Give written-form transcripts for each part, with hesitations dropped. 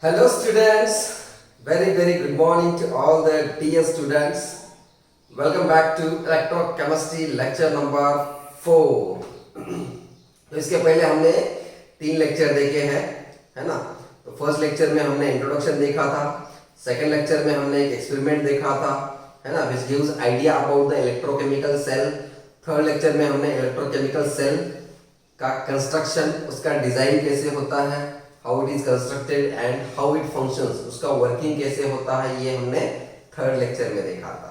Hello students, very good morning to all the dear students. Welcome back to electrochemistry lecture number 4. तो इसके पहले हमने 3 lecture देखे हैं, है ना। तो फर्स्ट लेक्चर में हमने इंट्रोडक्शन देखा था, सेकंड लेक्चर में हमने एक एक्सपेरिमेंट देखा था, है ना, which gives idea about the electrochemical cell. Third lecture में हमने इलेक्ट्रोकेमिकल सेल का कंस्ट्रक्शन, उसका डिजाइन कैसे होता है, how it is constructed and how it functions, उसका वर्किंग कैसे होता है, ये हमने थर्ड लेक्चर में देखा था.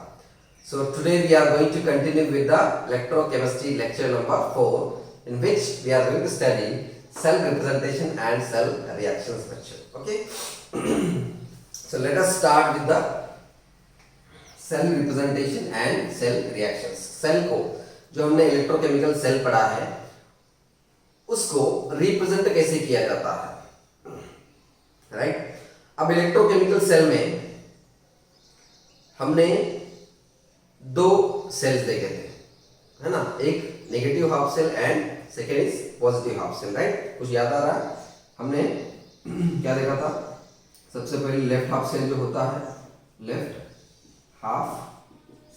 So today we are going to continue with the electrochemistry lecture number 4 in which we are going to study cell representation and cell reaction structure. Okay, so let us start with the cell representation and cell reactions. Cell को, जो हमने electrochemical cell पढ़ा है, उसको represent कैसे किया जाता है, राइट. अब इलेक्ट्रोकेमिकल सेल में हमने 2 सेल्स देखे थे, है ना. एक negative half cell and second is positive half cell, right. कुछ याद आ रहा है? हमने क्या देखा था? सबसे पहले लेफ्ट हाफ सेल जो होता है, लेफ्ट हाफ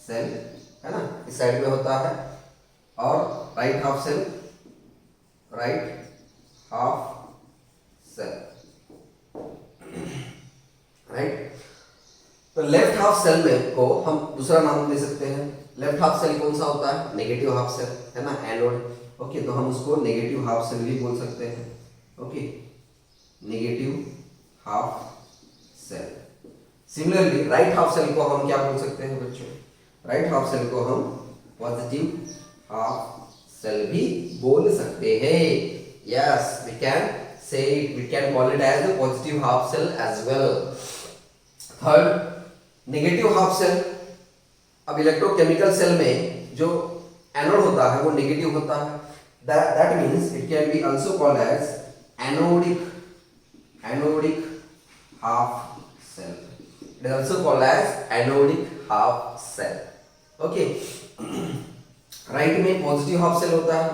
सेल, है ना, इस साइड में होता है, और right half cell, right half cell, right. तो लेफ्ट हाफ सेल में को हम दूसरा नाम दे सकते हैं. लेफ्ट हाफ सेल कौन सा होता है? नेगेटिव हाफ सेल, है ना, एनोड. ओके, तो हम उसको नेगेटिव हाफ सेल भी बोल सकते हैं. Okay, negative half cell. Similarly right half cell को हम क्या बोल सकते हैं बच्चों? राइट हाफ सेल को हम पॉजिटिव हाफ सेल भी बोल सकते हैं. Yes, we can say it, we can call it as the positive half cell as well. Third, negative half cell. अब इलेक्ट्रोकेमिकल सेल में जो एनोड होता है वो नेगेटिव होता है. That means it can be also called as anodic half cell. It is also called as anodic half cell. Okay, right में positive half cell होता है.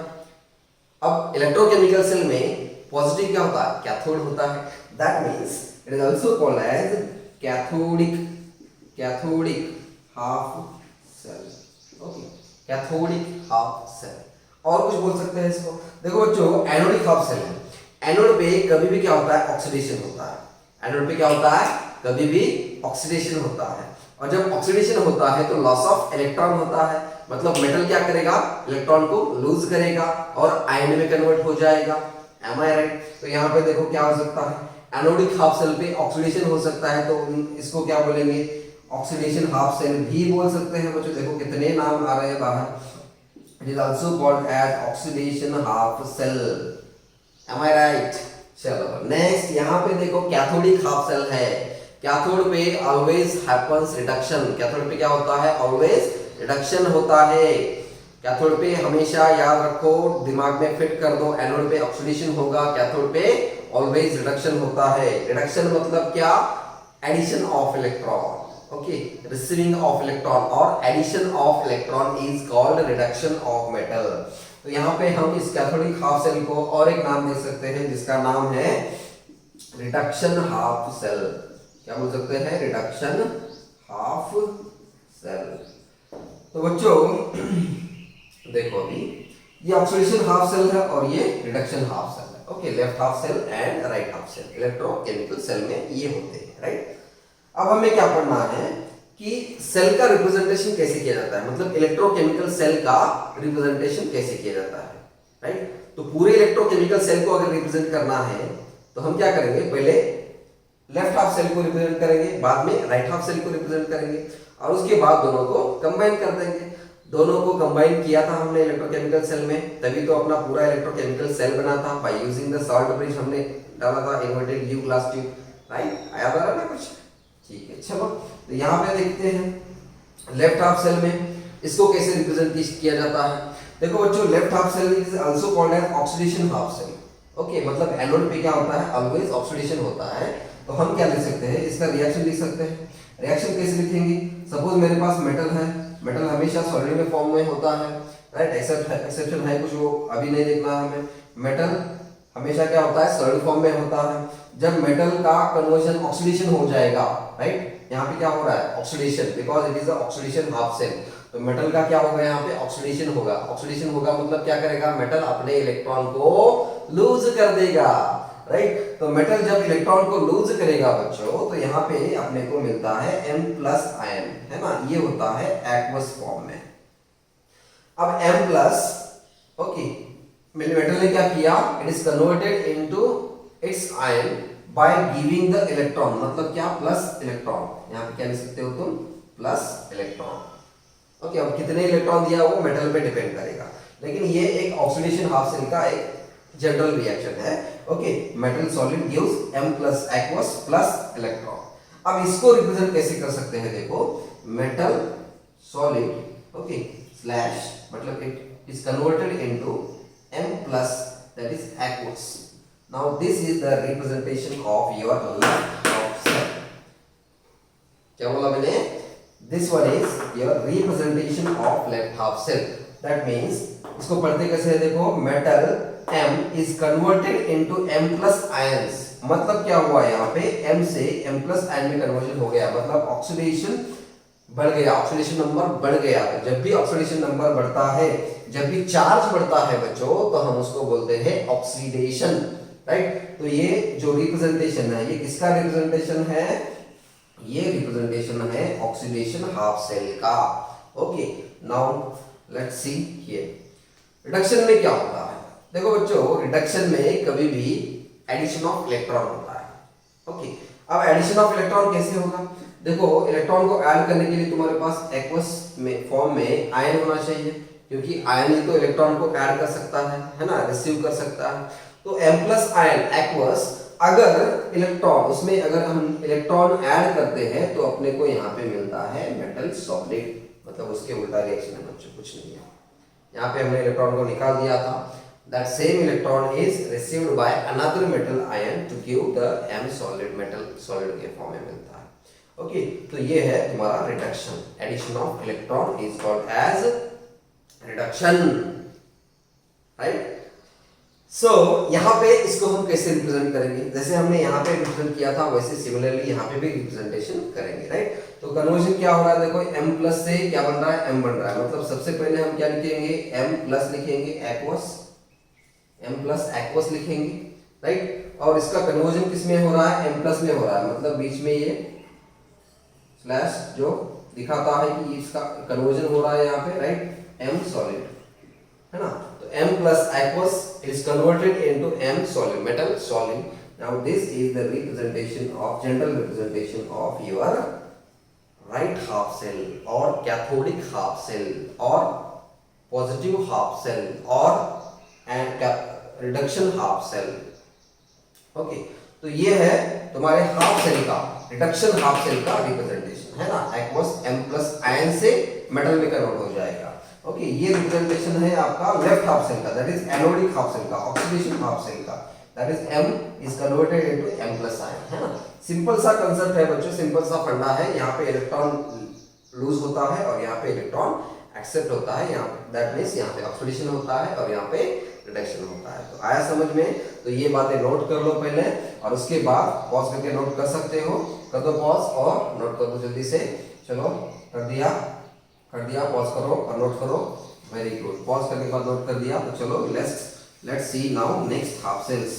अब इलेक्ट्रोकेमिकल सेल में पॉजिटिव क्या होता है? कैथोड होता है. That means it is also called as cathodic half cell. Okay, cathodic half cell. और कुछ बोल सकते हैं इसको. देखो बच्चों, एनोडिक हाफ सेल है. एनोड पे कभी भी क्या होता है? ऑक्सीडेशन होता है. एनोड पे क्या होता है? कभी भी ऑक्सीडेशन होता है. और जब ऑक्सीडेशन होता है तो लॉस ऑफ इलेक्ट्रॉन होता है. मतलब मेटल क्या करेगा? इलेक्ट्रॉन को लूज करेगा और आयन में कन्वर्ट हो जाएगा. M I right? तो यहाँ पे देखो क्या हो सकता है, एनोडिक हाफ सेल पे ऑक्सीडेशन हो सकता है, तो इसको क्या बोलेंगे? ऑक्सीडेशन हाफ सेल भी बोल सकते हैं बच्चों. देखो कितने नाम आ रहे हैं बाहर. It is also called as oxidation half cell. Am I right? चलो नेक्स्ट, यहाँ पे देखो कैथोडिक हाफ सेल है. कैथोड पे ऑलवेज हैपेंस रिडक्शन. कैथोड पे क्या होता है? ऑलवेज रिडक्शन होता है. कैथोड पे हमेशा याद रखो, दिमाग में फिट कर दो, एनोड पे ऑक्सीडेशन होगा, कैथोड पे ऑलवेज रिडक्शन होता है. रिडक्शन मतलब क्या? Addition of electron. Okay, receiving of electron और addition of electron is called reduction of metal. तो यहाँ पे हम इस कैथोडिक हाफ सेल को और एक नाम दे सकते हैं जिसका नाम है रिडक्शन हाफ सेल. क्या बोल सकते हैं? Reduction half cell. तो बच्चों देखो, अभी ये ऑक्सीडेशन हाफ सेल है और ये रिडक्शन हाफ सेल है. Okay, left half cell and right half cell electrochemical cell में ये होते हैं, राइट. अब हमें क्या पढ़ना है कि सेल का रिप्रेजेंटेशन कैसे किया जाता है, मतलब इलेक्ट्रोकेमिकल सेल का रिप्रेजेंटेशन कैसे किया जाता है, राइट. तो पूरे इलेक्ट्रोकेमिकल सेल को अगर रिप्रेजेंट करना है तो हम क्या करेंगे? पहले लेफ्ट हाफ सेल को रिप्रेजेंट करेंगे, बाद में राइट हाफ सेल को रिप्रेजेंट करेंगे, और उसके बाद दोनों को कंबाइन कर देंगे. दोनों को कंबाइन किया था हमने इलेक्ट्रोकेमिकल सेल में, तभी तो अपना पूरा इलेक्ट्रोकेमिकल सेल बना था. By using the salt bridge हमने डाला था inverted you glass tube, right. आया था ना कुछ? ठीक है, चलो. तो यहाँ पे देखते हैं लेफ्ट हाफ सेल में इसको कैसे रिप्रेजेंट किया जाता है. देखो बच्चों, left half cell is also called as oxidation half cell. Okay, मतलब एनोड पे क्या होता है? ऑलवेज ऑक्सीडेशन होता है. तो हम क्या लिख सकते हैं? इसका रिएक्शन लिख सकते हैं. रिएक्शन कैसे लिखेंगे? सपोज मेरे पास मेटल है. मेटल हमेशा सॉलिड में फॉर्म में होता है, राइट. एक्सेप्शन है कुछ, वो अभी नहीं देखना है हमें. मेटल हमेशा क्या होता है, सॉलिड फॉर्म में होता है। जब मेटल का कन्वर्जन ऑक्सीडेशन हो जाएगा, राइट, यहाँ पे क्या हो रहा है, oxidation, because it is oxidation half cell. तो मेटल का क्या होगा, यहाँ पे ऑक्सीडेशन होगा। ऑक्सीडेशन होगा मतलब क्या करेगा, मेटल अपने इलेक्ट्रॉन को लूज कर देगा, राइट। तो मेटल जब इलेक्ट्रॉन को लूज करेगा बच्चों, तो यहाँ पे अपने को मिलता है M+ आयन, है ना, ये होता है एक्वस फॉर्म में। अब M+, ओके, मेटल ने क्या किया, it is converted into its ion by giving the electron, मतलब क्या, प्लस इलेक्ट्रॉन। यहाँ पे क्या लिख सकते हो तुम, प्लस इलेक्ट्रॉन। ओके, अब कितने इलेक्ट्रॉन दिया वो मेटल पे डिपेंड करेगा, लेकिन ये एक ऑक्सीडेशन हाफ सेल का एक जनरल रिएक्शन है। Okay, metal solid gives M+ aqueous plus electron. अब इसको रिप्रेजेंट कैसे कर सकते हैं, देखो, मेटल सॉलिड, ओके, स्लैश, मतलब it is converted into M+, that is aqueous. Now this is the representation of your left half cell. क्या बोला मैंने, this one is your representation of left half cell. That means इसको पढ़ते कैसे है, देखो, metal M is converted into M+ ions। मतलब क्या हुआ यहाँ पे, M से M+ आयन में कन्वर्जन हो गया, मतलब ऑक्सीडेशन बढ़ गया, ऑक्सीडेशन नंबर बढ़ गया। जब भी ऑक्सीडेशन नंबर बढ़ता है, जब भी चार्ज बढ़ता है बच्चों, तो हम उसको बोलते हैं ऑक्सीडेशन, राइट। तो ये जो रिप्रेजेंटेशन है, ये किसका रिप्रेजेंटेशन है, ये रिप्रेजेंटेशन है ऑक्सीडेशन हाफ सेल का। Okay, now let's see here reduction में क्या होता है। देखो बच्चों, रिडक्शन में कभी भी एडिशन ऑफ इलेक्ट्रॉन होता है। ओके, अब एडिशन ऑफ इलेक्ट्रॉन कैसे होगा, देखो, इलेक्ट्रॉन को ऐड करने के लिए तुम्हारे पास एक्वस में फॉर्म में आयन होना चाहिए, क्योंकि आयन ही तो इलेक्ट्रॉन को ऐड कर सकता है ना, रिसीव कर सकता है। तो M+ आयन एक्वस, अगर इलेक्ट्रॉन उसमें, अगर हम इलेक्ट्रॉन ऐड करते हैं तो अपने को यहाँ पे मिलता है मेटल सॉलिड, मतलब उसके उल्टा रिएक्शन है बच्चों, कुछ नहीं है। यहाँ पे हमने इलेक्ट्रॉन को निकाल दिया था, that same electron is received by another metal ion to give the M solid, metal solid के फॉर्म में मिलता है। ओके, तो ये है तुम्हारा reduction, addition of electron is called as reduction, right. So यहाँ पे इसको हम कैसे रिप्रेजेंट करेंगे, जैसे हमने यहाँ पे रिप्रेजेंट किया था, वैसे सिमिलरली यहाँ पे भी रिप्रेजेंटेशन करेंगे, राइट। तो कन्वर्जन क्या हो रहा है, देखो, M+ से क्या बन रहा है, M बन रहा है, मतलब सबसे पहले हम क्या लिखेंगे, M+ लिखेंगे एक्वस, M+ एक्वस लिखेंगे, राइट। और इसका कन्वर्जन किस में हो रहा है, M+ में हो रहा है, मतलब बीच में ये स्लैश जो दिखाता है कि इसका कन्वर्जन हो रहा है यहाँ पे, राइट, M सॉलिड, है ना। तो M+ aqueous is converted into M solid, metal solid. Now this is the representation of, general representation of your right half cell or cathodic half cell or positive half cell or and reduction half cell. Okay, तो ये है तुम्हारे half cell का, reduction half cell का representation, है ना। Aqueous M+ ion से metal में कन्वर्ट हो जाएगा। ओके, ये रिप्रेजेंटेशन है आपका लेफ्ट हाफ सेल का, that is anodic half cell का, ऑक्सीडेशन हाफ सेल का, that is M is converted into M+ ion, है ना। सिंपल सा कंसेप्ट है बच्चों, सिंपल सा फंडा है। यहाँ पे इलेक्ट्रॉन लूज होता है और यहाँ पे इलेक्ट्रॉन एक्सेप्ट होता है, यहाँ दैट मींस यहाँ पे ऑक्सीडेशन होता है और यहाँ पे रिडक्शन होता है। तो आया समझ में, तो ये बातें नोट कर लो पहले, और उसके बाद पॉज करके नोट कर सकते हो, कर दो पॉज और नोट कर दो जल्दी से। चलो, कर दिया, पॉज करो और नोट करो, वेरी गुड। पॉज करने के बाद नोट कर दिया, तो चलो let's see now next half cells,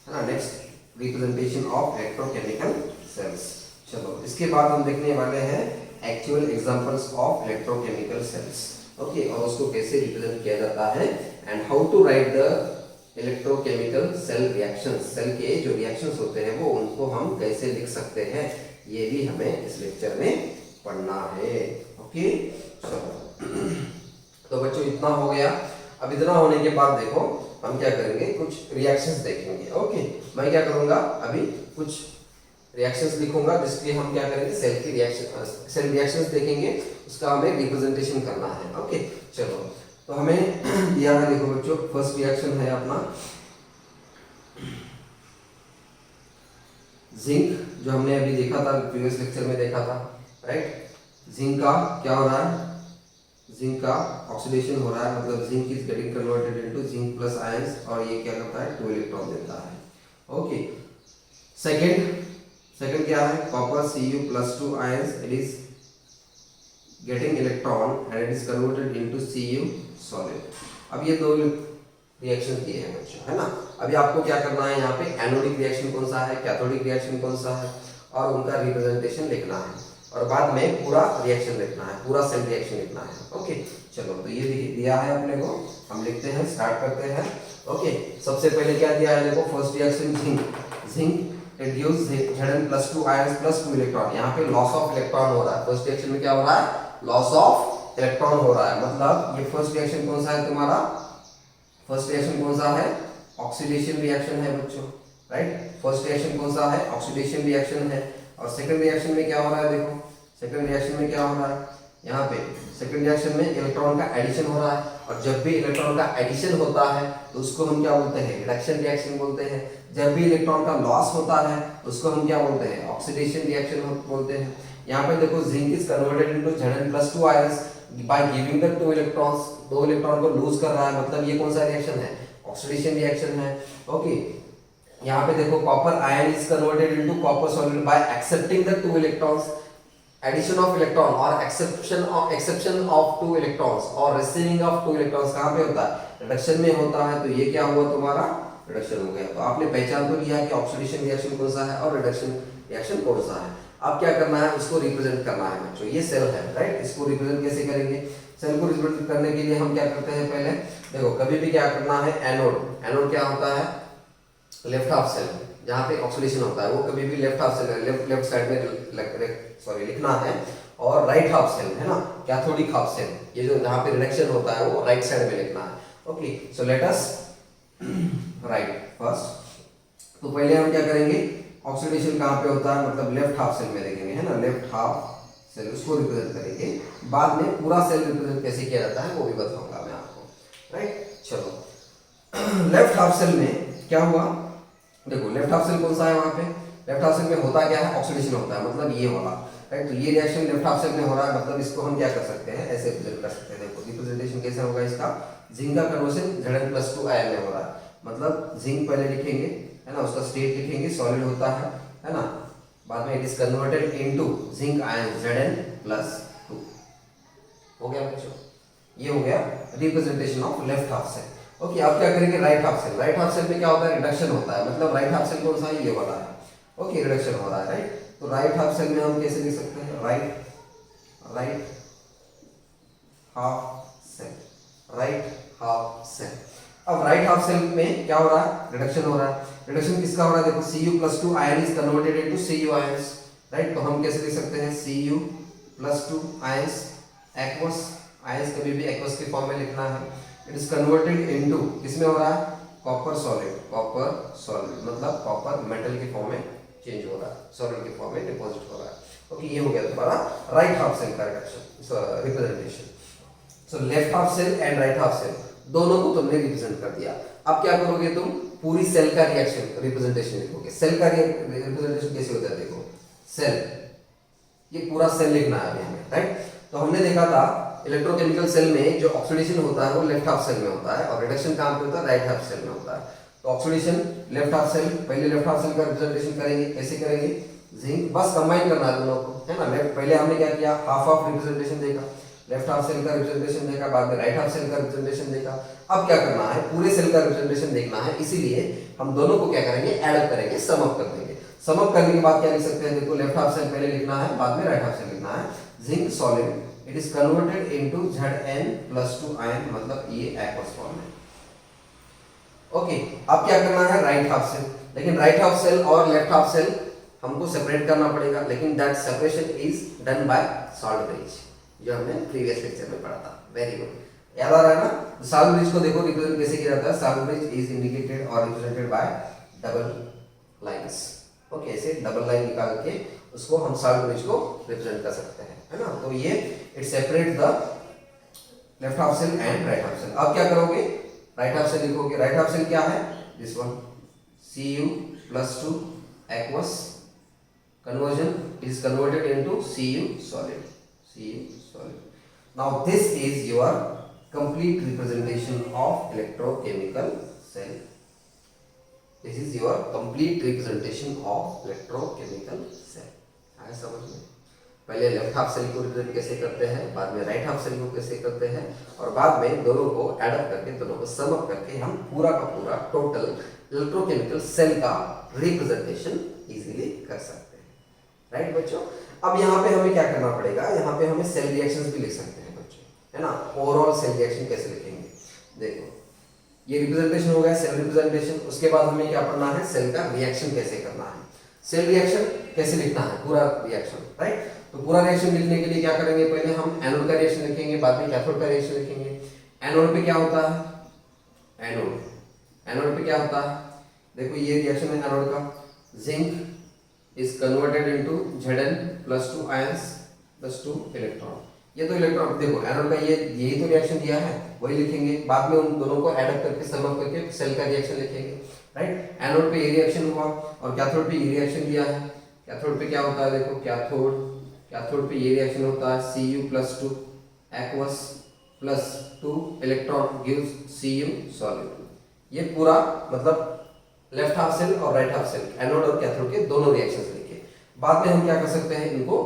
है ना, next representation of electrochemical cells. चलो, इसके बाद हम देखने वाले हैं actual examples of electrochemical cells. Okay, और उसको कैसे रिप्रेजेंट किया जाता है and how to write the electrochemical cell reactions, cell के जो रिएक्शंस होते हैं वो, उनको हम कैसे लिख सकते हैं, ये भी हमें इस लेक्चर में पढ़ना है। ओके, तो बच्चों इतना हो गया। अब इतना होने के बाद देखो हम क्या करेंगे, कुछ रिएक्शंस देखेंगे। ओके, मैं क्या करूंगा, अभी कुछ रिएक्शंस लिखूंगा जिसके हम क्या करेंगे, सेल की रिएक्शन, सेल रिएक्शंस देखेंगे, उसका हमें रिप्रेजेंटेशन करना है। ओके, चलो, तो हमें दिया है, देखो बच्चों, फर्स्ट रिएक्शन है अपना जिंक, जो हमने अभी देखा था, प्रीवियस लेक्चर में देखा था, राइट। जिंक का क्या हो रहा है, जिंक का ऑक्सीडेशन हो रहा है, मतलब zinc is getting converted into zinc plus ions, और ये क्या करता है 2 इलेक्ट्रॉन देता है। ओके, सेकंड क्या है, copper Cu+2 ions, it is getting electron and it is converted into Cu solid. अब ये दो रिएक्शन किए हैं बच्चों, है ना। अभी आपको क्या करना है, यहाँ पे एनोडिक रिएक्शन कौन सा है, कैथोडिक रिएक्शन कौन सा है, और उनका रिप्रेजेंटेशन लिखना है, और बाद में पूरा रिएक्शन लिखना है, पूरा सेल रिएक्शन लिखना है। ओके, चलो तो ये दिया है अपने को, हम लिखते हैं, स्टार्ट करते हैं। ओके, सबसे पहले क्या दिया है देखो, first reaction zinc it gives Zn+2 ions plus 2 electron. यहाँ पे लॉस ऑफ इलेक्ट्रॉन हो रहा है, फर्स्ट रिएक्शन में क्या हो रहा है, लॉस ऑफ इलेक्ट्रॉन हो रहा है। मतलब ये फर्स्ट रिएक्शन कौन सा है तुम्हारा, फर्स्ट रिएक्शन कौन सा है, ऑक्सीडेशन रिएक्शन है बच्चों, राइट। फर्स्ट रिएक्शन कौन सा है, ऑक्सीडेशन रिएक्शन है। और सेकंड रिएक्शन में क्या हो रहा है, देखो सेकंड रिएक्शन में क्या हो रहा है, यहाँ पे सेकंड रिएक्शन में इलेक्ट्रॉन का एडिशन हो रहा है, और जब भी इलेक्ट्रॉन का एडिशन होता है तो उसको हम क्या बोलते हैं, रिडक्शन रिएक्शन बोलते हैं। जब भी इलेक्ट्रॉन का लॉस होता है उसको हम क्या बोलते हैं, ऑक्सीडेशन रिएक्शन बोलते हैं। यहाँ पे देखो zinc is converted into Zn+2 ions by giving the 2 electrons, 2 electron को लूज कर रहा है, मतलब ये कौन सा रिएक्शन है, ऑक्सीडेशन रिएक्शन है। ओके, यहाँ पे देखो copper ion is converted into copper solid by accepting the 2 electrons, addition of electron और एक्सेप्शन ऑफ 2 इलेक्ट्रॉन्स और रिसीविंग ऑफ 2 इलेक्ट्रॉन्स कहाँ पे होता है, रिडक्शन में होता है। तो ये क्या हुआ तुम्हारा, रिडक्शन हो गया। तो आपने पहचान तो लिया कि ऑक्सीडेशन रिएक्शन कौन सा है और रिडक्शन रिएक्शन कौन सा है। अब क्या करना है, उसको रिप्रेजेंट करना है बच्चों। ये सेल है, राइट, इसको रिप्रेजेंट कैसे करेंगे, सेल को रिप्रेजेंट करने के लिए हम क्या करते हैं, पहले देखो कभी भी क्या करना है, एनोड, एनोड क्या होता है, लेफ्ट हाफ सेल, जहाँ पे ऑक्सीडेशन होता है वो कभी भी left half cell, left side में सॉरी लिखना है, और राइट हाफ सेल है ना, कैथोडिक हाफ सेल, ये जो जहाँ पे रिडक्शन होता है वो राइट साइड में लिखना है। Okay, so let us right first. तो पहले हम क्या करेंगे, ऑक्सीडेशन कहाँ पे होता है, मतलब लेफ्ट हाफ सेल में लिखेंगे, है ना, लेफ्ट हाफ सेल, उसको रिप्रेजेंट करेंगे। बाद में पूरा सेल रिप्रेजेंट कैसे किया जाता है वो भी बताऊंगा मैं आपको, राइट। चलो लेफ्ट हाफ सेल में क्या हुआ, देखो लेफ्ट हाफ सेल कौन सा है, वहां पे लेफ्ट हाफ सेल में होता क्या है, ऑक्सीडेशन होता है, मतलब ये वाला, राइट। तो ये रिएक्शन लेफ्ट हाफ सेल में हो रहा है, मतलब इसको हम क्या कर सकते हैं, ऐसे रिप्रेजेंट कर सकते हैं। देखो रिप्रेजेंटेशन कैसे होगा इसका, जिंक का कन्वर्जन Zn+2 आयन में हो रहा है, मतलब जिंक पहले लिखेंगे, है ना, उसका स्टेट लिखेंगे, सॉलिड होता है ना, बाद में it is converted into zinc ion Zn+2। हो गया बच्चों, ये हो गया representation of left half cell. Okay, अब क्या करेंगे, right half cell. Right half cell में क्या होता है, रिडक्शन होता है, मतलब राइट हाफ सेल कौन सा है, ये वाला है। ओके, रिडक्शन हो रहा है, राइट। तो राइट हाफ सेल में हम कैसे लिख सकते हैं, right half cell, right half cell. अब राइट हाफ सेल में क्या हो रहा है, रिडक्शन हो रहा है। रिडक्शन किसका हो रहा है, देखो Cu+2 ion is converted into Cu ions, right. तो हम कैसे लिख सकते हैं, Cu+2 आयंस, एक्वस आयंस कभी भी एक्वस के फॉर्म में लिखना है। इट इज कन्वर्टेड इनटू, किसमें हो रहा है, कॉपर सॉलिड, मतलब कॉपर मेटल के फॉर्म में चेंज हो रहा है, सॉलिड के फॉर्म में डिपॉजिट हो रहा है। ओके, ये हो गया तुम्हारा राइट हाफ सेल का reduction representation. So left half cell and right half cell दोनों को तुमने रिप्रेजेंट कर दिया। अब क्या करोगे तुम, पूरी सेल का रिएक्शन रिप्रेजेंटेशन लिखोगे। सेल का रिप्रेजेंटेशन कैसे होता है, देखो सेल, ये पूरा सेल लिखना है अभी हमें, राइट। तो हमने देखा था इलेक्ट्रोकेमिकल सेल में जो ऑक्सीडेशन होता है वो लेफ्ट हाफ सेल में होता है, और रिडक्शन कहाँ पे होता है, राइट हाफ सेल में होता है। तो ऑक्सीडेशन लेफ्ट हाफ सेल, पहले लेफ्ट हाफ सेल का रिप्रेजेंटेशन करेंगे, कैसे करेंगे, जिंक, बस कंबाइन करना है दोनों को, है ना। लेफ्ट पहले हमने क्या किया, हाफ ऑफ रिप्रेजेंटेशन देखा, लेफ्ट हाफ सेल का रिप्रेजेंटेशन देखा, बाद में राइट हाफ सेल का रिप्रेजेंटेशन देखा। अब क्या करना है, पूरे सेल का रिप्रेजेंटेशन देखना है, इसीलिए हम दोनों को क्या करेंगे, एड अप करेंगे, सम अप कर देंगे। सम अप करने के बाद क्या लिख सकते हैं, देखो लेफ्ट हाफ सेल पहले लिखना है, बाद में राइट हाफ सेल लिखना है। Zinc solid it is converted into Zn+2 ion, मतलब ये एक्वस फॉर्म है। ओके, अब क्या करना है, राइट हाफ सेल, लेकिन राइट हाफ सेल और लेफ्ट हाफ सेल हमको सेपरेट करना पड़ेगा, लेकिन that separation is done by salt bridge, जो हमने प्रीवियस लेक्चर में पढ़ा था। वेरी गुड, याद आ रहा है ना। सॉल्ट ब्रिज को देखो रिप्रेजेंट कैसे किया जाता है, सॉल्ट ब्रिज इज इंडिकेटेड और represented by double lines. Okay, ऐसे डबल लाइन निकाल के उसको हम सॉल्ट ब्रिज को रिप्रेजेंट कर सकते हैं, है ना। तो ये it separate the left half cell and right half cell. अब क्या करोगे, राइट हाफ सेल लिखोगे। राइट हाफ सेल क्या है, this one, Cu+2 aqueous conversion is converted into Cu solid, now this is your complete representation of electrochemical cell. This is your complete representation of electrochemical cell. आया समझ में? पहले left half cell को represent कैसे करते हैं, बाद में राइट हाफ सेल को कैसे करते हैं, और बाद में दोनों को एड अप करके, दोनों को सम अप करके हम पूरा का पूरा टोटल इलेक्ट्रोकेमिकल सेल का रिप्रेजेंटेशन इजीली कर सकते हैं. राइट बच्चों? अब यहाँ पे हमें क्या करना पड़ेगा, यहाँ पे हमें सेल रिएक्शंस भी लिख सकते हैं बच्चों, है ना. ओवरऑल सेल रिएक्शन कैसे लिखेंगे, देखो ये रिप्रेजेंटेशन हो गया सेल रिप्रेजेंटेशन. उसके बाद हमें क्या पढ़ना है, सेल का रिएक्शन कैसे करना है, सेल रिएक्शन कैसे लिखना है, पूरा रिएक्शन. राइट? तो पूरा रिएक्शन लिखने के लिए क्या करेंगे, पहले हम एनोड का रिएक्शन लिखेंगे, बाद में कैथोड का रिएक्शन लिखेंगे. एनोड पे क्या होता है, एनोड पे क्या होता है, देखो ये रिएक्शन है एनोड का. Zinc is converted into Zn+2 ions +2 electron. ये तो इलेक्ट्रॉन, देखो एनोड का ये यही तो रिएक्शन दिया है, वही लिखेंगे. बाद में उन दोनों को ऐड अप करके सम अप करके सेल का रिएक्शन लिखेंगे. राइट? एनोड पे ये रिएक्शन हुआ और कैथोड पे ये रिएक्शन दिया है. कैथोड पे क्या होता है, देखो कैथोड पे ये रिएक्शन होता है Cu+2 aqueous +2 electron gives Cu solid. ये पूरा मतलब लेफ्ट हाफ सेल और राइट हाफ सेल, एनोड और कैथोड के दोनों रिएक्शंस लिखे. बाद में हम क्या कर सकते हैं, इनको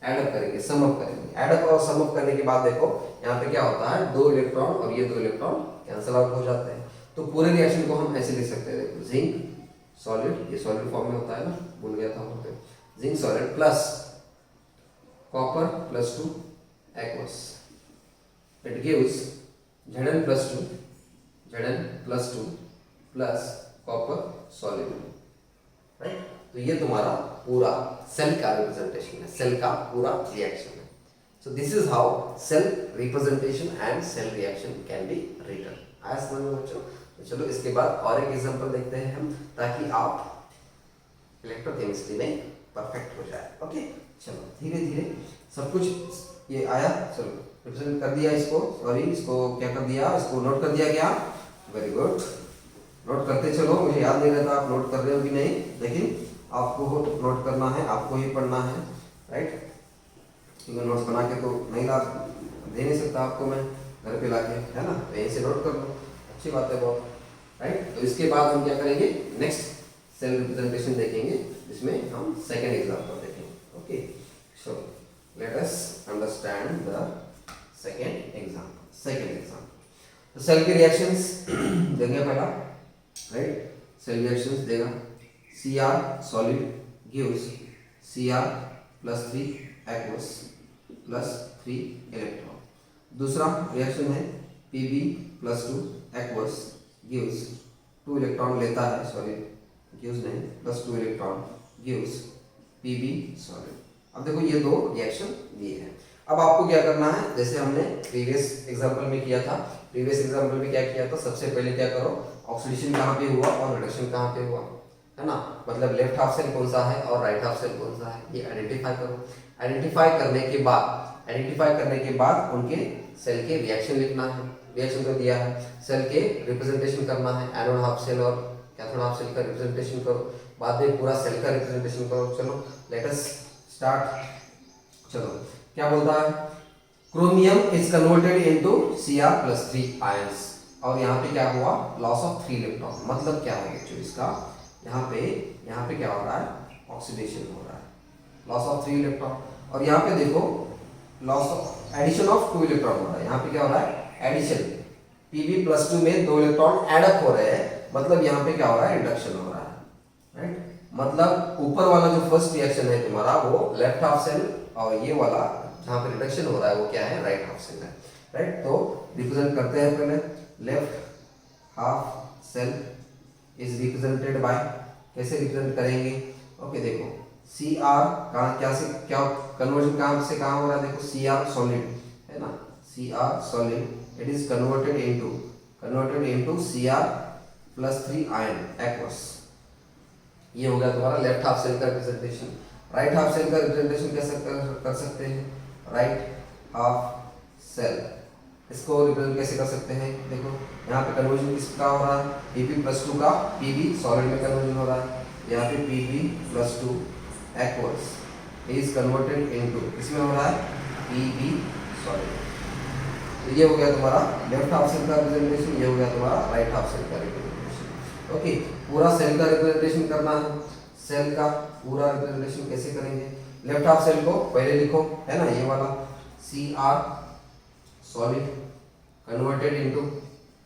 ऐड अप करेंगे, सम अप करेंगे. ऐड अप और सम अप करने के बाद देखो यहाँ पे क्या होता है, 2 इलेक्ट्रॉन और ये 2 इलेक्ट्रॉन कैंसिल आउट हो जाते हैं. तो पूरे रिएक्शन को हम ऐसे लिख सकते हैं, देखो जिंक सॉलिड, ये सॉलिड फॉर्म में होता है ना, भूल गया था वहां पे. Zinc solid plus copper +2 aqueous. It gives Zn+2 plus copper solid. Right? तो ये तुम्हारा पूरा सेल का रिप्रेजेंटेशन है, सेल का पूरा रिएक्शन है. So this is how cell representation and cell reaction can be written. आया समझ में बच्चों? तो चलो इसके बाद और एक एग्जांपल देखते हैं हम, ताकि आप इलेक्ट्रोकेमिस्ट्री में परफेक्ट हो जाए. ओके, चलो धीरे धीरे सब कुछ ये आया. चलो रिप्रेजेंट कर दिया इसको, सॉरी इसको क्या कर दिया, इसको नोट कर दिया क्या, वेरी गुड. नोट करते चलो, मुझे याद नहीं रहता आप नोट कर रहे हो कि नहीं, लेकिन आपको नोट करना है, आपको ही पढ़ना है. राइट? क्योंकि नोट्स बना के तो नहीं ला दे नहीं सकता आपको मैं घर पे लाके, है ना. तो यहीं से नोट कर लो, अच्छी बात है बहुत. राइट? तो इसके बाद हम क्या करेंगे, नेक्स्ट सेल रिप्रेजेंटेशन देखेंगे, जिसमें हम सेकेंड एग्जाम्पल देखेंगे. Okay, so let us understand the second example. तो सेल के रिएक्शंस देंगे पहला. राइट? सेल रिएक्शंस देगा Cr solid gives Cr+3 aqueous +3 electron. दूसरा रिएक्शन है Pb+2 aqueous gives 2 इलेक्ट्रॉन लेता है, सॉलिड गिव्स नहीं, +2 इलेक्ट्रॉन गिव्स Pb सॉलिड. अब देखो ये दो रिएक्शन दिए हैं. अब आपको क्या करना है, जैसे हमने प्रीवियस एग्जांपल में किया था. प्रीवियस एग्जांपल में क्या किया था, सबसे पहले क्या करो, ऑक्सीडेशन कहाँ पे हुआ और रिडक्शन कहाँ पे हुआ, है ना. मतलब लेफ्ट हाफ सेल कौन सा है और राइट हाफ सेल कौन सा है, ये आइडेंटिफाई करो. आइडेंटिफाई करने के बाद उनके सेल के रिएक्शन लिखना है. रिएक्शन तो दिया है, सेल के रिप्रेजेंटेशन करना है, एनोड हाफ सेल और कैथोड हाफ सेल का रिप्रेजेंटेशन करो. बाद में पूरा सेल का रिप्रेजेंटेशन करो. चलो लेट अस स्टार्ट. चलो क्या बोलता है, chromium is converted into Cr+3 ions. और यहाँ पे क्या हुआ, लॉस ऑफ 3 इलेक्ट्रॉन. मतलब क्या है बच्चों इसका, यहाँ पे क्या हो रहा है, ऑक्सीडेशन हो रहा है, लॉस ऑफ 3 इलेक्ट्रॉन. और यहाँ पे देखो loss of addition of 2 electron हो रहा है. यहाँ पे क्या हो रहा है, एडिशन. Pb+2 में 2 इलेक्ट्रॉन एड अप हो रहे हैं, मतलब यहाँ पे क्या हो रहा है, रिडक्शन हो रहा है. राइट? मतलब ऊपर वाला जो फर्स्ट रिएक्शन है तुम्हारा वो लेफ्ट हाफ सेल, और ये वाला जहाँ पे रिडक्शन हो रहा है वो क्या है, राइट हाफ सेल है. राइट? तो रिप्रेजेंट करते हैं पहले. Left half cell is represented by, कैसे रिप्रेजेंट करेंगे. ओके देखो Cr कहाँ क्या से क्या कन्वर्जन कहाँ से कहाँ हो रहा है, देखो Cr सॉलिड है ना, Cr solid it is converted into Cr+3 ion aqueous. ये हो गया तुम्हारा लेफ्ट हाफ सेल का रिप्रेजेंटेशन. राइट हाफ सेल का रिप्रेजेंटेशन कैसे कर सकते हैं, राइट हाफ सेल इसको रिप्रेजेंट कैसे कर सकते हैं, देखो यहाँ पे कन्वर्जन किसका हो रहा है, Pb+2 का Pb सॉलिड में कन्वर्जन हो रहा है. यहाँ पे Pb+2 aqueous is converted into, इसमें हो रहा है Pb सॉलिड. तो ये हो गया तुम्हारा लेफ्ट हाफ सेल का रिप्रेजेंटेशन, ये हो गया तुम्हारा राइट हाफ सेल का रिप्रेजेंटेशन। ओके, पूरा सेल का रिप्रेजेंटेशन करना है, सेल का पूरा रिप्रेजेंटेशन कैसे करेंगे? लेफ्ट हाफ सेल को पहले लिखो, है ना, ये वाला CR solid converted into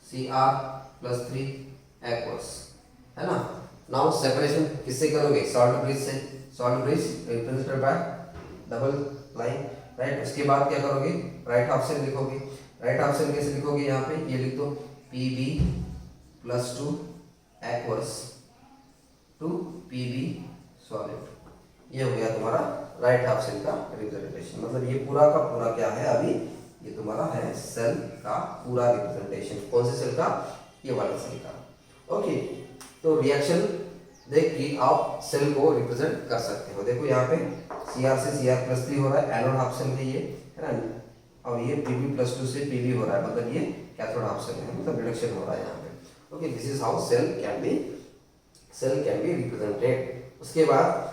Cr+3 aqueous, है ना। नाउ सेपरेशन किससे करोगे? सॉल्ट ब्रिज से, salt bridge represented by double line, right. उसके बाद क्या करोगे? राइट हाफ सेल लिखोगे। राइट हाफ सेल कैसे लिखोगे? यहाँ पे ये लिख दो Pb+2 aqueous to Pb solid, ये हो गया तुम्हारा राइट हाफ सेल का रिप्रेजेंटेशन। मतलब ये पूरा का पूरा क्या है? अभी ये तुम्हारा है सेल का पूरा रिप्रेजेंटेशन। कौन से सेल का? ये वाला सेल का। ओके, तो रिएक्शन देख के आप सेल को रिप्रेजेंट कर सकते हो। देखो यहाँ पे Cr से Cr+3 हो रहा है, एनोड हाफ सेल है ये, है ना, और ये Pb+2 से Pb हो रहा है, मतलब ये कैथोड हाफ सेल है, मतलब रिडक्शन हो रहा है यहाँ पे। Okay, this is how cell can be represented. उसके बाद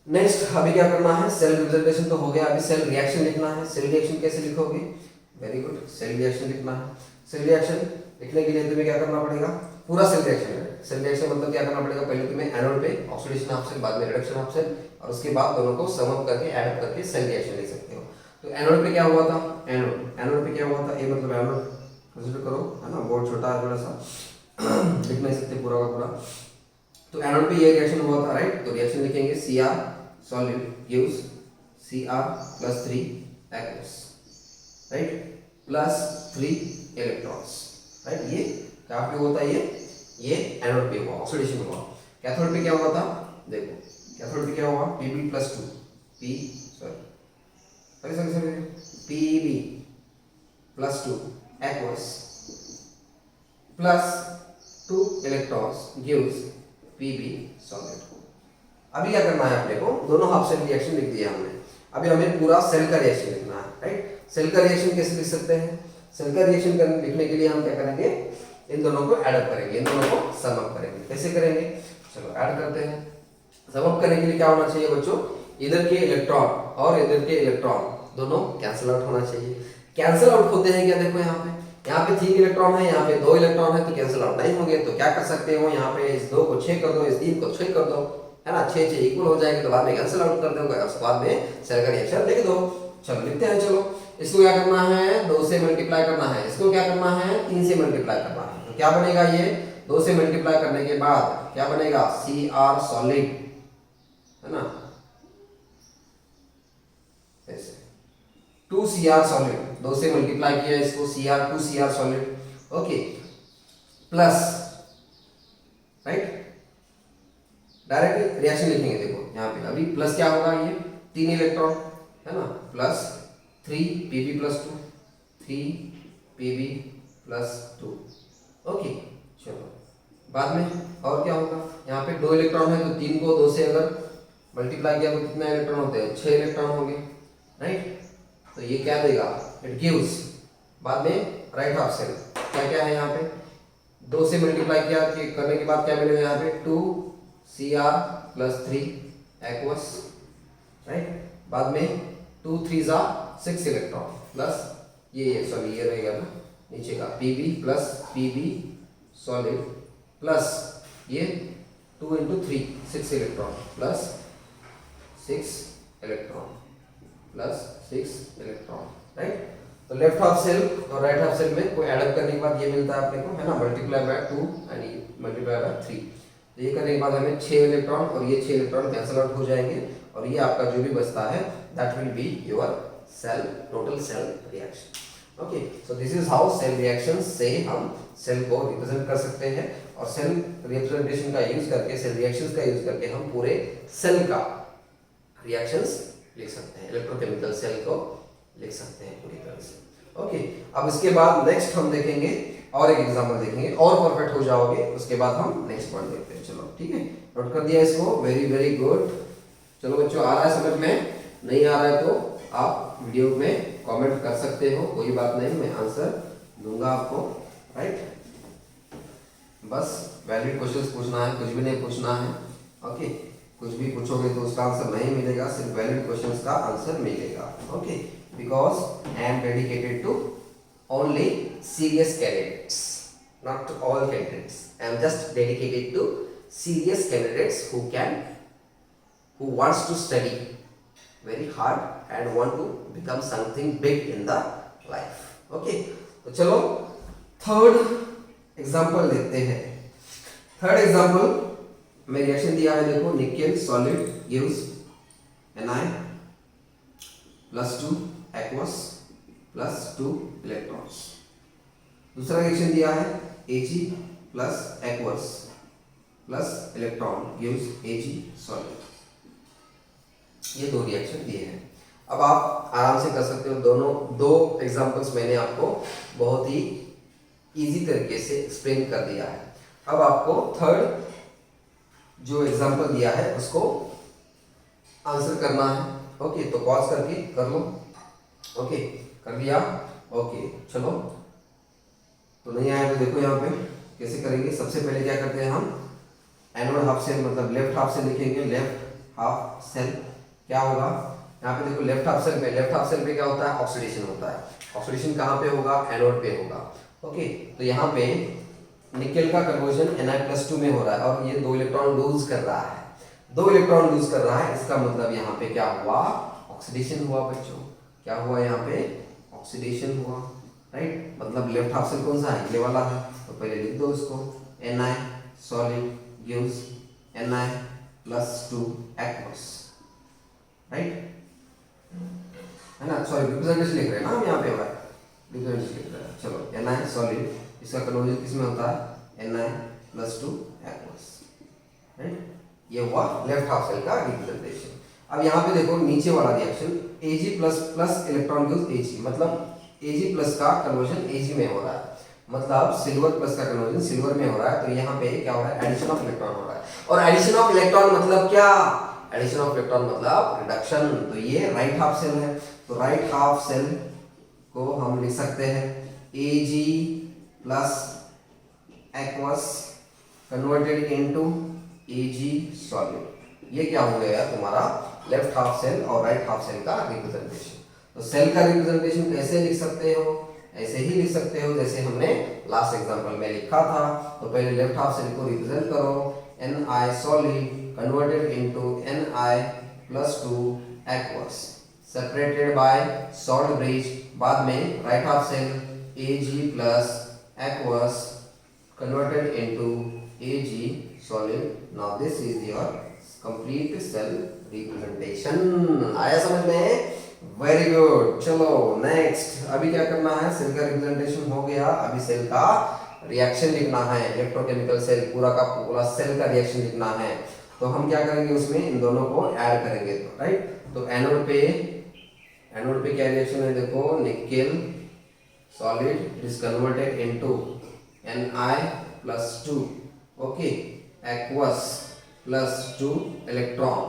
नेक्स्ट अभी क्या करना है? सेल रिप्रेजेंटेशन तो हो गया, अभी सेल रिएक्शन लिखना है। सेल रिएक्शन कैसे लिखोगे? वेरी गुड, सेल रिएक्शन लिखना है। सेल रिएक्शन लिखने के लिए तुम्हें क्या करना पड़ेगा? पूरा सेल रिएक्शन है। सेल रिएक्शन मतलब क्या करना पड़ेगा? पहले तुम्हें एनोड पे ऑक्सीडेशन हाफ सेल, बाद में रिडक्शन हाफ सेल, और उसके बाद दोनों को सम अप करके ऐड अप करके सेल रिएक्शन लिख सकते हो। तो एनोड पे क्या हुआ था? एनोड पे क्या हुआ था? ए मतलब एनोड कंसीडर करो, है ना, बहुत छोटा है थोड़ा सा लिख नहीं सकते पूरा का पूरा। तो एनोड पे ये रिएक्शन हुआ था, राइट। तो रिएक्शन लिखेंगे Cr solid gives Cr+3 aqueous, right, plus 3 electrons, right। ये क्या पे होता है? ये एनोड पे हुआ, ऑक्सीडेशन हुआ। कैथोड पे क्या हुआ था? देखो कैथोड पे क्या हुआ? Pb+2 Pb+2 aqueous plus 2 electrons gives Pb solid। अभी क्या करना है अपने को? दोनों हाफ सेल रिएक्शन लिख दिया हमने, अभी हमें पूरा सेल का रिएक्शन लिखना है, राइट। सेल का रिएक्शन कैसे लिख सकते हैं? सेल का रिएक्शन लिखने के लिए हम क्या करेंगे? इन दोनों को ऐड अप करेंगे, इन दोनों को सम अप करेंगे। कैसे करेंगे? चलो ऐड करते हैं। सम अप करने के लिए क्या होना चाहिए बच्चों? इधर के इलेक्ट्रॉन और इधर के इलेक्ट्रॉन दोनों कैंसिल आउट होना चाहिए। कैंसिल आउट होते हैं क्या? देखो यहाँ पे 3 इलेक्ट्रॉन है, यहाँ पे 2 इलेक्ट्रॉन है, तो कैंसिल आउट नहीं होंगे। तो क्या कर सकते हो? यहाँ पे इस 2 को 6 कर दो, इस 3 को 6 कर दो, है ना, 6 इक्वल हो जाएंगे, तो बाद में कैंसिल आउट कर दोगे, उसके बाद में सेल का रिएक्शन लिख दो। चलो लिखते हैं। चलो इसको क्या करना है? 2 से मल्टीप्लाई करना है, इसको क्या करना है? 3 से मल्टीप्लाई करना है। तो क्या बनेगा? ये 2 से मल्टीप्लाई करने के बाद क्या बनेगा? Cr सॉलिड, है ना, ऐसे 2Cr सॉलिड, 2 से मल्टीप्लाई किया इसको, Cr 2Cr solid, okay, plus, right, directly reaction लिखेंगे। देखो यहाँ पे अभी प्लस क्या होगा? ये 3 इलेक्ट्रॉन, है ना, प्लस 3 Pb+2 3 Pb+2, ओके। चलो बाद में और क्या होगा? यहाँ पे 2 इलेक्ट्रॉन है, तो 3 को 2 से अगर मल्टीप्लाई किया तो कितना इलेक्ट्रॉन होते हैं? 6 इलेक्ट्रॉन होंगे, राइट। तो ये क्या देगा? इट गिव्स, बाद में राइट हाफ सेल क्या क्या है यहाँ पे? 2 से मल्टीप्लाई किया करने के बाद क्या मिलेगा? यहाँ पे 2Cr+3 एक्वस, राइट। बाद में 2 3 6 इलेक्ट्रॉन, प्लस ये सॉरी ये रहेगा ना नीचे का Pb सॉलिड, प्लस ये 2 × 3 6 electron, plus 6 electron, plus 6 electron, right. तो लेफ्ट हाफ सेल और राइट हाफ सेल में कोई एडअप करने के बाद ये मिलता है अपने को, है ना, multiply by 2 and multiply by 3। तो ये करने के बाद हमें 6 इलेक्ट्रॉन और ये 6 इलेक्ट्रॉन कैंसिल आउट हो जाएंगे, और ये आपका जो भी बचता है that will be your cell, total cell reaction. Okay, so this is how cell reaction से हम सेल को रिप्रेजेंट कर सकते हैं, और सेल रिप्रेजेंटेशन का यूज करके, सेल रिएक्शंस का यूज करके हम पूरे सेल का रिएक्शंस लिख सकते हैं, इलेक्ट्रोकेमिकल सेल को लिख सकते हैं पूरी तरह से। ओके, अब इसके बाद नेक्स्ट हम देखेंगे और एक एग्जांपल देखेंगे, और परफेक्ट हो जाओगे, उसके बाद हम नेक्स्ट पॉइंट देखते हैं। चलो ठीक है, नोट कर दिया इसको, वेरी वेरी गुड। चलो बच्चों, आ रहा है समझ में? नहीं आ रहा है तो आप वीडियो में कमेंट कर सकते हो, कोई बात नहीं, मैं आंसर दूंगा आपको, राइट। बस वैलिड क्वेश्चंस पूछना है, कुछ भी नहीं पूछना है। ओके, कुछ भी पूछोगे तो उसका आंसर नहीं मिलेगा, सिर्फ वैलिड क्वेश्चंस का आंसर मिलेगा। Okay, because I am dedicated to only serious candidates, not all candidates. I am just dedicated to serious candidates who wants to study very hard and want to become something big in the life. Okay, तो चलो third example देखते हैं. Third example में reaction दिया है, देखो nickel solid gives Na +2 aqueous +2 electrons. दूसरा reaction दिया है Ag plus aqueous plus electron gives Ag solid. ये दो रिएक्शन दिए हैं. अब आप आराम से कर सकते हो. दोनों दो एग्जांपल्स मैंने आपको बहुत ही इजी तरीके से एक्सप्लेन कर दिया है. अब आपको थर्ड जो एग्जांपल दिया है उसको आंसर करना है. ओके, तो पॉज करके कर लो. ओके, कर दिया. ओके, चलो. तो नहीं आया तो देखो यहाँ पे कैसे करेंगे. सबसे पहले क्या करते हैं हम, एनोड हाफ सेल मतलब लेफ्ट हाफ सेल लिखेंगे. लेफ्ट हाफ सेल क्या होगा, यहाँ पे देखो लेफ्ट हाफ सेल पे क्या होता है, ऑक्सीडेशन होता है. ऑक्सीडेशन कहाँ पे होगा, एनोड पे होगा. ओके, तो यहाँ पे निकेल का कन्वर्जन Na+2 में हो रहा है और ये 2 इलेक्ट्रॉन लूज कर रहा है. 2 इलेक्ट्रॉन लूज कर रहा है, इसका मतलब यहाँ पे क्या हुआ, ऑक्सीडेशन हुआ बच्चों. क्या हुआ यहाँ पे, ऑक्सीडेशन हुआ. राइट, मतलब लेफ्ट हाफ सेल कौन सा है, ये वाला है. तो पहले लिख दो इसको, Na solid gives Na+2 aqueous. Right है ना, सॉरी रिप्रेजेंटेशन लिख रहे हैं ना हम यहाँ पे, रिप्रेजेंटेशन लिख रहे हैं. चलो Na सॉलिड, इसका कन्वर्जन किस में होता है, Na+2 aqueous. राइट, ये हुआ लेफ्ट हाफ सेल का रिप्रेजेंटेशन. अब यहाँ पे देखो नीचे वाला reaction Ag++ electron gives Ag, मतलब Ag+ का कन्वर्जन Ag में हो रहा है, मतलब सिल्वर प्लस का कन्वर्जन सिल्वर में हो रहा है. तो यहाँ पे क्या हो रहा है, एडिशन ऑफ इलेक्ट्रॉन हो रहा है. और एडिशन ऑफ इलेक्ट्रॉन मतलब क्या, एडिशन ऑफ इलेक्ट्रॉन मतलब रिडक्शन. तो ये राइट हाफ सेल है, तो राइट हाफ सेल को हम लिख सकते हैं Ag+ aqueous converted into Ag solid. ये क्या हो गया तुम्हारा लेफ्ट हाफ सेल और राइट हाफ सेल का रिप्रेजेंटेशन. तो सेल का रिप्रेजेंटेशन कैसे लिख सकते हो, ऐसे ही लिख सकते हो जैसे हमने लास्ट एग्जांपल में लिखा था. तो पहले लेफ्ट हाफ सेल को रिप्रेजेंट करो, Na solid converted into Na+2 aqueous separated by salt bridge. बाद में right half cell Ag+ aqueous converted into Ag solid. Now this is your complete cell representation. आया समझ में, वेरी गुड. चलो next, अभी क्या करना है, सेल का रिप्रेजेंटेशन हो गया. अभी सेल का रिएक्शन लिखना है, इलेक्ट्रोकेमिकल सेल पूरा का पूरा सेल का रिएक्शन लिखना है. तो हम क्या करेंगे, उसमें इन दोनों को ऐड करेंगे. तो राइट, तो एनोड पे क्या रिएक्शन है, देखो nickel solid is converted into Na+2. Okay, aqueous +2 electron.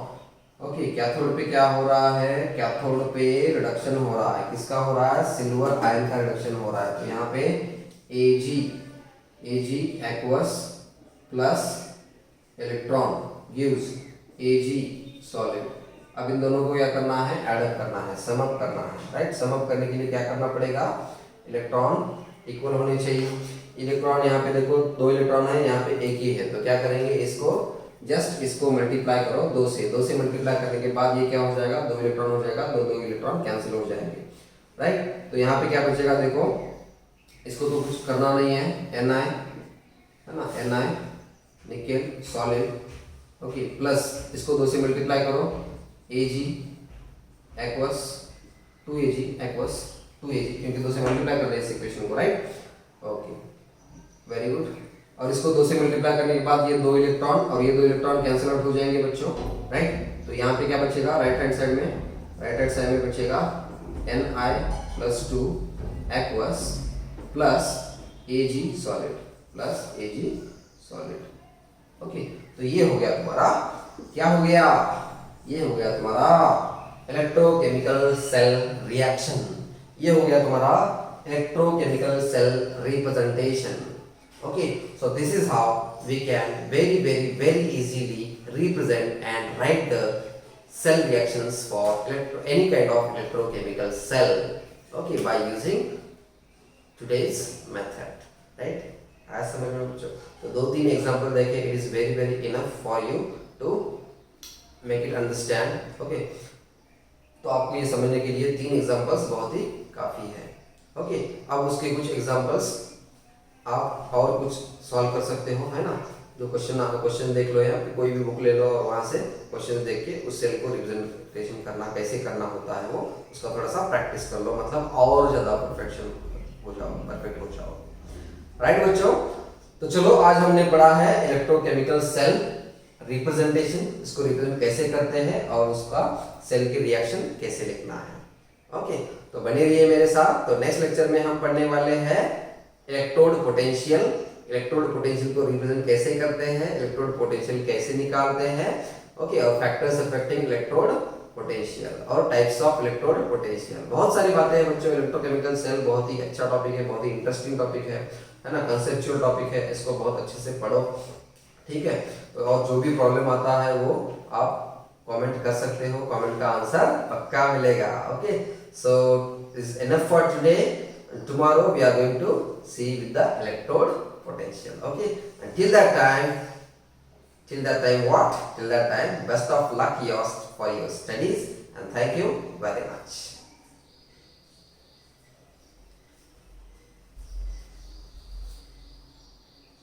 Okay, cathode पे क्या हो रहा है, कैथोड पे रिडक्शन हो रहा है. किसका हो रहा है, सिल्वर आयन का रिडक्शन हो रहा है. तो यहाँ पे Ag aqueous plus electron gives Ag solid. अब इन दोनों को क्या करना है, एडअप करना है, सम अप करना है. राइट, सम अप करने के लिए क्या करना पड़ेगा, इलेक्ट्रॉन इक्वल होने चाहिए. इलेक्ट्रॉन यहाँ पे देखो 2 इलेक्ट्रॉन है, यहाँ पे एक ही है. तो क्या करेंगे, इसको मल्टीप्लाई करो 2 से मल्टीप्लाई करने के बाद ये क्या हो जाएगा, 2 इलेक्ट्रॉन हो जाएगा. 2 इलेक्ट्रॉन कैंसिल हो जाएंगे. राइट, तो यहाँ पे क्या बचेगा, देखो इसको तो कुछ करना नहीं है, Na है ना, Na nickel solid. Okay, plus इसको 2 से मल्टीप्लाई करो, Ag aqueous 2Ag aqueous 2Ag, क्योंकि 2 से मल्टीप्लाई कर रहे हैं इस इक्वेशन को. Right, okay, very good. और इसको 2 से मल्टीप्लाई करने के बाद ये 2 इलेक्ट्रॉन और ये 2 इलेक्ट्रॉन कैंसिल आउट हो जाएंगे बच्चों. राइट, तो यहाँ पे क्या बचेगा, राइट हैंड साइड में बचेगा Na+2 aqueous plus Ag solid. Okay, तो ये हो गया तुम्हारा, क्या हो गया, ये हो गया तुम्हारा इलेक्ट्रोकेमिकल सेल रिएक्शन. ये हो गया तुम्हारा electrochemical cell representation. Okay, so this is how we can very easily represent and write the cell reactions for any kind of electrochemical cell. Okay, by using today's method, right? आज समझ में बच्चों तो 2-3 example देखे, it is very very enough for you to make it understand, okay. तो आपको ये समझने के लिए 3 एग्जांपल्स बहुत ही काफ़ी है, ओके। अब उसके कुछ एग्जांपल्स आप और कुछ सॉल्व कर सकते हो, है ना। जो क्वेश्चन देख लो, यहाँ पे कोई भी बुक ले लो और वहाँ से क्वेश्चन देख के उस सेल को रिप्रेजेंटेशन करना कैसे करना होता है वो उसका थोड़ा सा प्रैक्टिस कर लो, मतलब और ज़्यादा परफेक्ट हो जाओ, राइट बच्चों। तो चलो आज हमने पढ़ा है इलेक्ट्रोकेमिकल सेल रिप्रेजेंटेशन, इसको रिप्रेजेंट कैसे करते हैं और उसका सेल की रिएक्शन कैसे लिखना है, ओके। तो बने रहिए मेरे साथ। तो नेक्स्ट लेक्चर में हम पढ़ने वाले हैं इलेक्ट्रोड पोटेंशियल को रिप्रेजेंट कैसे करते हैं, इलेक्ट्रोड पोटेंशियल कैसे निकालते हैं, ओके। और फैक्टर्स अफेक्टिंग इलेक्ट्रोड पोटेंशियल और टाइप्स ऑफ इलेक्ट्रोड पोटेंशियल। बहुत सारी बातें हैं बच्चों। इलेक्ट्रोकेमिकल सेल बहुत ही अच्छा टॉपिक है, बहुत ही इंटरेस्टिंग टॉपिक है ना, कंसेप्चुअल टॉपिक है। इसको बहुत अच्छे से पढ़ो, ठीक है। और जो भी प्रॉब्लम आता है वो आप कमेंट कर सकते हो, कमेंट का आंसर पक्का मिलेगा, okay. So this is enough for today. Tomorrow we are going to see with the electrode potential, okay. Until that time what? Till that time, best of luck for your studies and thank you very much.